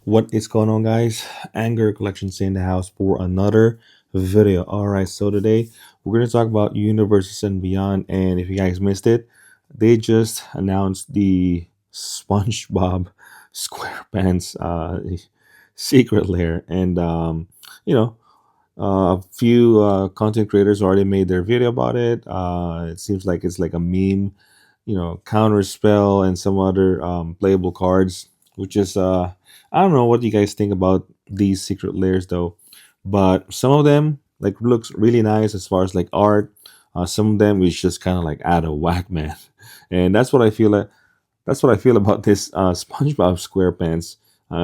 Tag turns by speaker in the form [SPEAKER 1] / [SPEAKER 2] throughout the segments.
[SPEAKER 1] What is going on, guys? Anger Collections in the house for another video. All right, so today we're going to talk about Universes and Beyond. And if you guys missed it, they just announced the SpongeBob SquarePants secret lair, and you know, a few content creators already made their video about it. It seems like it's like a meme, counter spell and some other playable cards, which is I don't know what you guys think about these secret layers though, but some of them like looks really nice as far as like art. Some of them is just kind of like out of whack, man, and that's what I feel like. That's what I feel about this SpongeBob SquarePants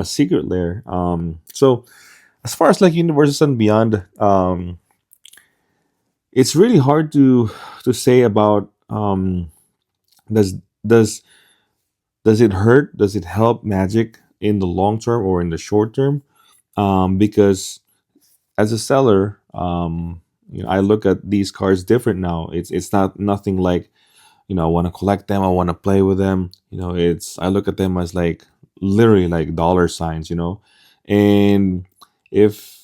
[SPEAKER 1] secret lair. So as far as like universes and beyond, it's really hard to say about does does does it hurt? Does it help Magic in the long term or in the short term? Because as a seller, I look at these cards different now. It's not nothing like I want to collect them. I want to play with them. It's I look at them as like literally like dollar signs. And if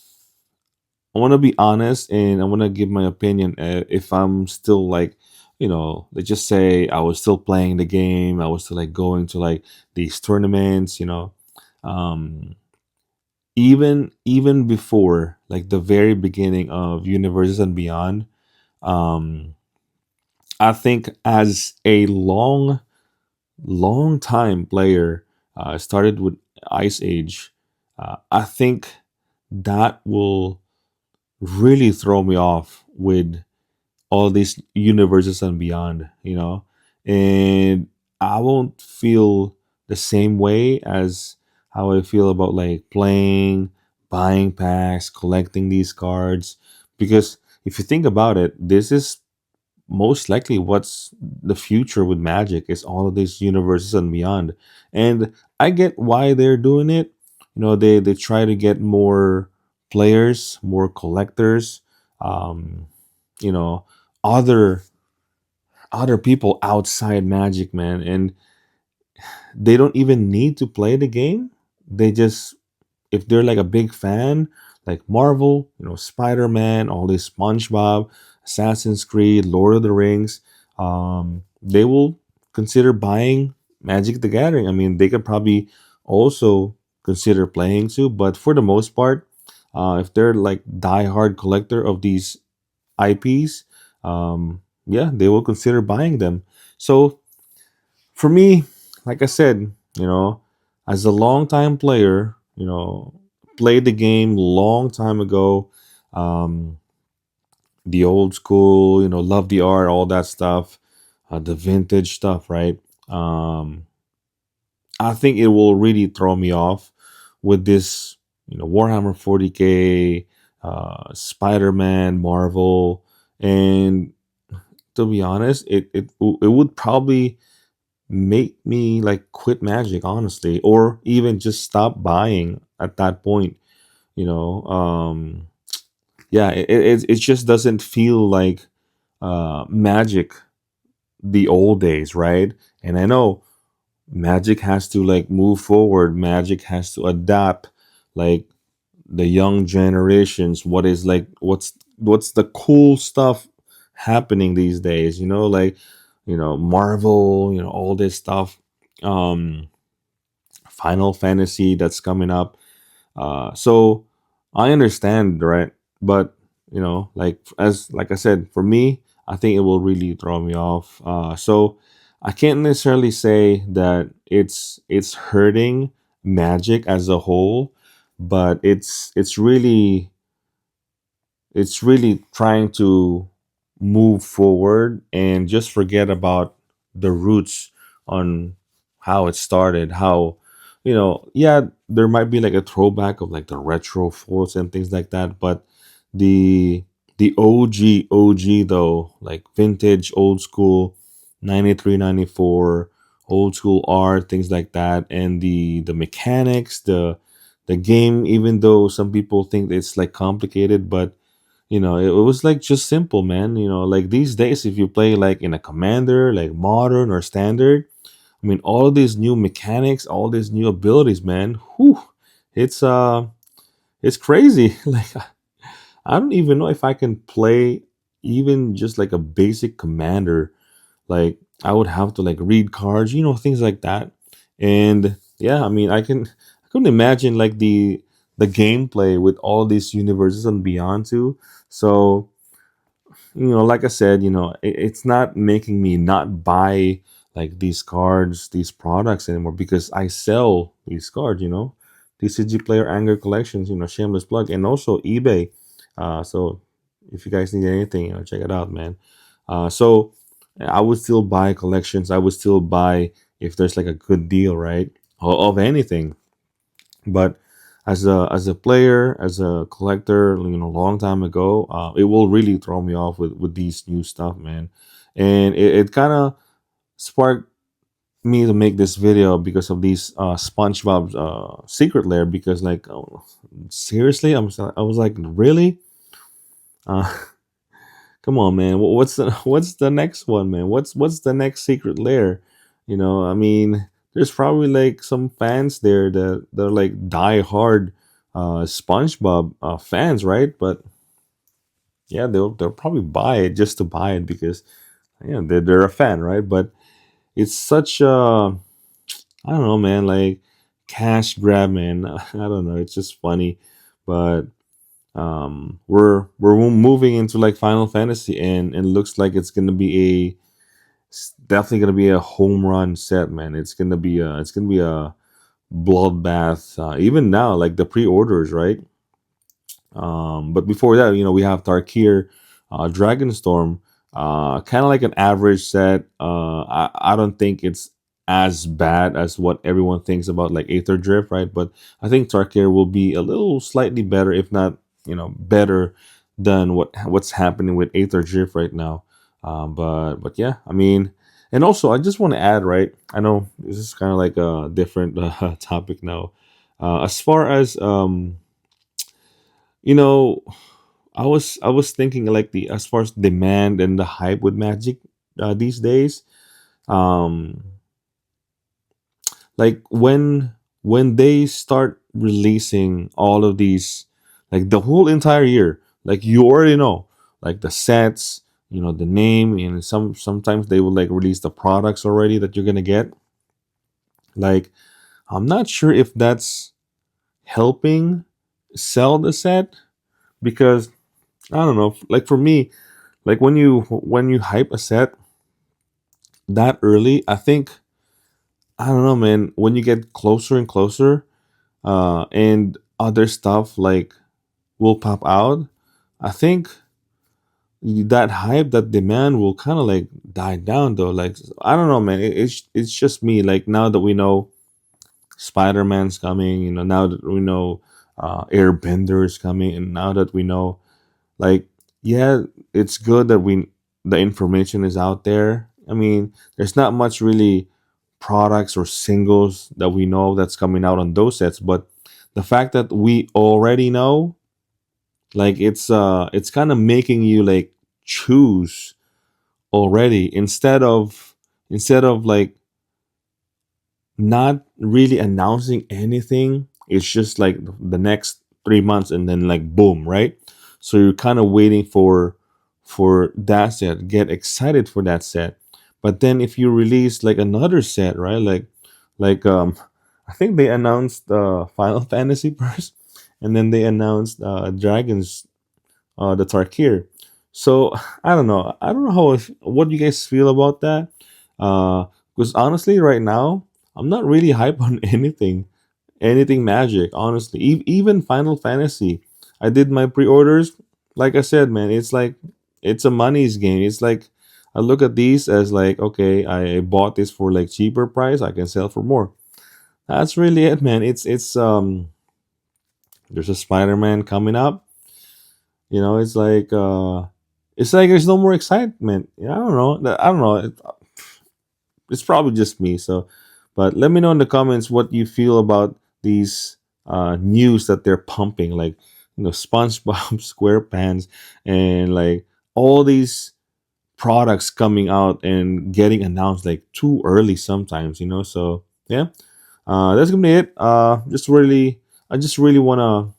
[SPEAKER 1] I want to be honest and I want to give my opinion, if I'm still like let's just say I was still playing the game, I was still like going to like these tournaments, um, even before like the very beginning of Universes and Beyond, um, I think as a long time player, started with Ice Age. I think that will really throw me off with all these universes and beyond, and I won't feel the same way as how I feel about like playing, buying packs, collecting these cards. Because if you think about it, this is most likely what's the future with Magic is all of these universes and beyond. And I get why they're doing it. They try to get more players, more collectors, um, you know, other other people outside Magic, man, and they don't even need to play the game. They just if they're like a big fan, like Marvel, Spider Man, all this SpongeBob, Assassin's Creed, Lord of the Rings, they will consider buying Magic the Gathering. I mean, they could probably also consider playing too, but for the most part, if they're like diehard collector of these IPs, yeah, they will consider buying them. So for me, like I said, as a longtime player, played the game long time ago, um, the old school, love the art, all that stuff, the vintage stuff, right? I think it will really throw me off with this, Warhammer 40K, Spider Man, Marvel, and to be honest, it would probably make me like quit Magic, honestly, or even just stop buying at that point. You know, yeah, it just doesn't feel like Magic the old days, right? And I know Magic has to like move forward. Magic has to adapt, like the young generations. What's the cool stuff happening these days? Like Marvel, all this stuff. Um, Final Fantasy that's coming up. So I understand, right? But like I said, for me, I think it will really throw me off. So I can't necessarily say that it's hurting Magic as a whole, but it's really trying to move forward and just forget about the roots on how it started, how yeah, there might be like a throwback of like the retro forts and things like that, but the the OG though, like vintage old school 93, 94, old school art, things like that, and the mechanics, the game, even though some people think it's like complicated, but it was like just simple, man. Like these days, if you play like in a commander, like modern or standard, I mean, all these new mechanics, all these new abilities, man. Whew, It's it's crazy. Like I don't even know if I can play even just like a basic commander. Like I would have to like read cards, things like that. And yeah, I mean, I couldn't imagine like the gameplay with all these universes and beyond too. So like I said, it's not making me not buy like these cards, these products anymore because I sell these cards, TCG Player Anger Collections, shameless plug, and also eBay. So if you guys need anything, check it out, man. So I would still buy collections. I would still buy if there's like a good deal, right? Of anything. But as a player, as a collector, long time ago, it will really throw me off with these new stuff, man. And it kind of sparked me to make this video because of these SpongeBob's secret lair. Because like, oh, seriously, I was like, really? Uh, Come on, man. What's the what's the next one, man? What's the next secret lair? I mean, there's probably like some fans there that they're like die hard SpongeBob fans, right? But yeah, they'll probably buy it just to buy it because yeah, they're a fan, right? But it's such a I don't know, man, like cash grab, man. I don't know. It's just funny, but we're moving into like Final Fantasy, and looks like it's definitely gonna be a home run set, man. It's gonna be a bloodbath. Even now, like the pre-orders, right? But before that, we have Tarkir, Dragonstorm, kind of like an average set. I don't think it's as bad as what everyone thinks about like Aether Drift, right? But I think Tarkir will be a little slightly better, if not, better than what's happening with Aether Drift right now. But yeah, I mean, and also I just want to add, right? I know this is kind of like a different topic now. As far as you know I was thinking like the as far as demand and the hype with Magic these days. Um, like when they start releasing all of these, like the whole entire year, like you already know, like the sets, the name, and sometimes they will like release the products already that you're gonna get. Like I'm not sure if that's helping sell the set because I don't know. Like for me, like when you hype a set that early, I think I don't know, man. When you get closer and closer, and other stuff like will pop out, I think that hype, that demand will kind of like die down though. Like I don't know, man. It's just me. Like now that we know Spider Man's coming, now that we know Airbender is coming, and now that we know like yeah, it's good that we the information is out there. I mean, there's not much really products or singles that we know that's coming out on those sets, but the fact that we already know, like it's kind of making you like choose already instead of like not really announcing anything. It's just like the next 3 months and then like boom, right? So you're kind of waiting for that set, get excited for that set. But then if you release like another set, right? Like I think they announced Final Fantasy first, and then they announced Dragons, the Tarkir. So I don't know what you guys feel about that. Because honestly, right now I'm not really hype on anything Magic. Honestly, even Final Fantasy, I did my pre-orders. Like I said, man, it's like it's a money's game. It's like I look at these as like, okay, I bought this for like cheaper price. I can sell for more. That's really it, man. It's there's a Spider-Man coming up. It's like there's no more excitement. I don't know. I don't know. It's probably just me. So, but let me know in the comments what you feel about these news that they're pumping, like SpongeBob SquarePants, and like all these products coming out and getting announced like too early sometimes. So yeah, that's gonna be it. Just really I just really want to,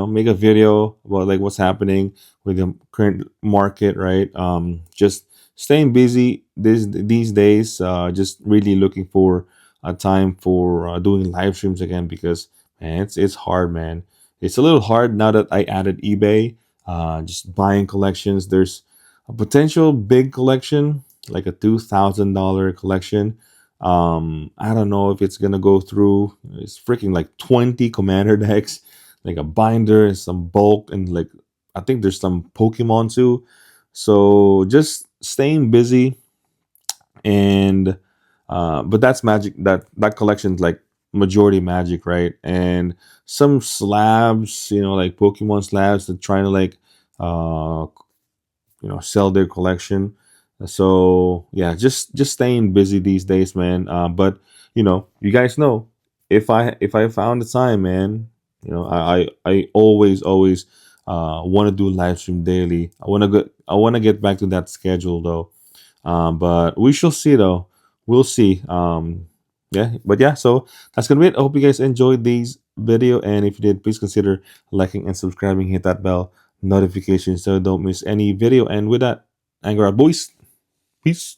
[SPEAKER 1] make a video about like what's happening with the current market, right? Just staying busy these days. Just really looking for a time for doing live streams again, because man, it's hard, man. It's a little hard now that I added eBay. Just buying collections. There's a potential big collection, like a $2,000 collection. I don't know if it's gonna go through. It's freaking like 20 commander decks, like a binder and some bulk, and like I think there's some Pokemon too. So just staying busy, and but that's magic. That collection's like majority magic, right? And some slabs, like Pokemon slabs, that trying to like uh sell their collection. So yeah, just staying busy these days, man. But you guys know, if I found the time, man, I always want to do live stream daily. I want to get back to that schedule though. But we shall see though. We'll see. Yeah, but yeah, so that's gonna be it. I hope you guys enjoyed these video, and if you did, please consider liking and subscribing. Hit that bell notification so don't miss any video. And with that, anger out, boys. Peace.